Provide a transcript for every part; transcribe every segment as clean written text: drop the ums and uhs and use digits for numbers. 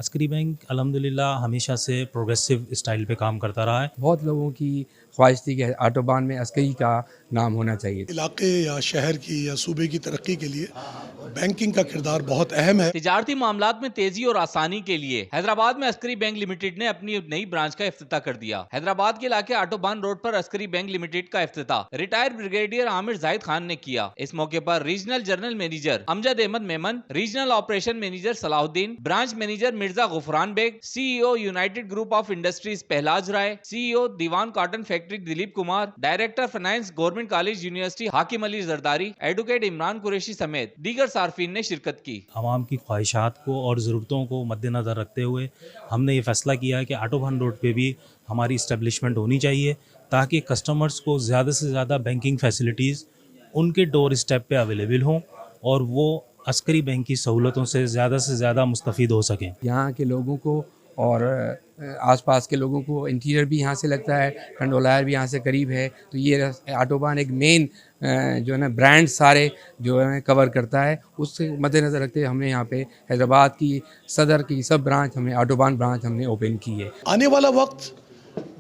عسکری بینک الحمدللہ ہمیشہ سے پروگریسو اسٹائل پہ کام کرتا رہا ہے. بہت لوگوں کی خواہش تھی کہ آٹوبان میں عسکری کا نام ہونا چاہیے. علاقے یا شہر کی یا صوبے کی ترقی کے لیے بینکنگ کا کردار بہت اہم ہے. تجارتی معاملات میں تیزی اور آسانی کے لیے حیدرآباد میں عسکری بینک لمیٹڈ نے اپنی نئی برانچ کا افتتاح کر دیا. حیدرآباد کے علاقے آٹوبان روڈ پر عسکری بینک لمیٹڈ کا افتتاح ریٹائر بریگیڈیئر عامر زاہد خان نے کیا. اس موقع پر regional general manager Amjad Ahmed Memon, regional operation manager Salah Uddin, branch manager Mirza Ghufran Baig, C E O united group of industries Pahlaj Rai, C E O Dewan cotton factory Dilip Kumar, director finance government college university Hakim Ali Zardari, advocate Imran Qureshi سمیت دیگر صارفین نے شرکت کی. عوام کی خواہشات کو اور ضرورتوں کو مد نظر رکھتے ہوئے ہم نے یہ فیصلہ کیا ہے کہ آٹوبان روڈ پہ بھی ہماری اسٹیبلشمنٹ ہونی چاہیے تاکہ کسٹمرز کو زیادہ سے زیادہ بینکنگ فیسلٹیز ان کے ڈور اسٹیپ پہ اویلیبل ہوں اور وہ عسکری بینک کی سہولتوں سے زیادہ مستفید ہو سکیں. یہاں کے لوگوں کو اور آس پاس کے لوگوں کو انٹیریئر بھی یہاں سے لگتا ہے، ٹنڈولائر بھی یہاں سے قریب ہے، تو یہ آٹوبان ایک مین جو ہے نا برانڈ سارے جو ہے کور کرتا ہے. اس سے مد نظر رکھتے ہوئے ہم نے یہاں پہ حیدرآباد کی صدر کی سب برانچ ہم نے آٹوبان برانچ ہم نے اوپن کی ہے. آنے والا وقت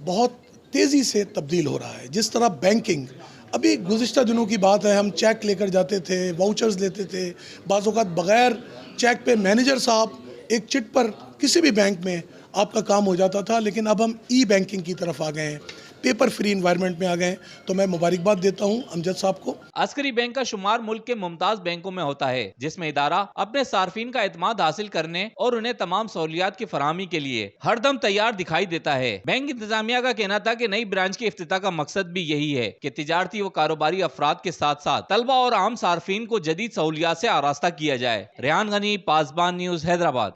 بہت تیزی سے تبدیل ہو رہا ہے. جس طرح بینکنگ ابھی گزشتہ دنوں کی بات ہے، ہم چیک لے کر جاتے تھے، واؤچرز لیتے تھے، بعض اوقات بغیر چیک پہ مینیجر صاحب ایک چٹ پر کسی بھی بینک میں آپ کا کام ہو جاتا تھا. لیکن اب ہم ای بینکنگ کی طرف آ گئے ہیں، پیپر فری انوائرمنٹ میں آ گئے ہیں. تو میں مبارکباد دیتا ہوں امجد صاحب کو. عسکری بینک کا شمار ملک کے ممتاز بینکوں میں ہوتا ہے جس میں ادارہ اپنے صارفین کا اعتماد حاصل کرنے اور انہیں تمام سہولیات کی فراہمی کے لیے ہر دم تیار دکھائی دیتا ہے. بینک انتظامیہ کا کہنا تھا کہ نئی برانچ کے افتتاح کا مقصد بھی یہی ہے کہ تجارتی و کاروباری افراد کے ساتھ ساتھ طلبہ اور عام صارفین کو جدید سہولیات سے آراستہ کیا جائے. ریحان غنی، پاسبان نیوز، حیدرآباد.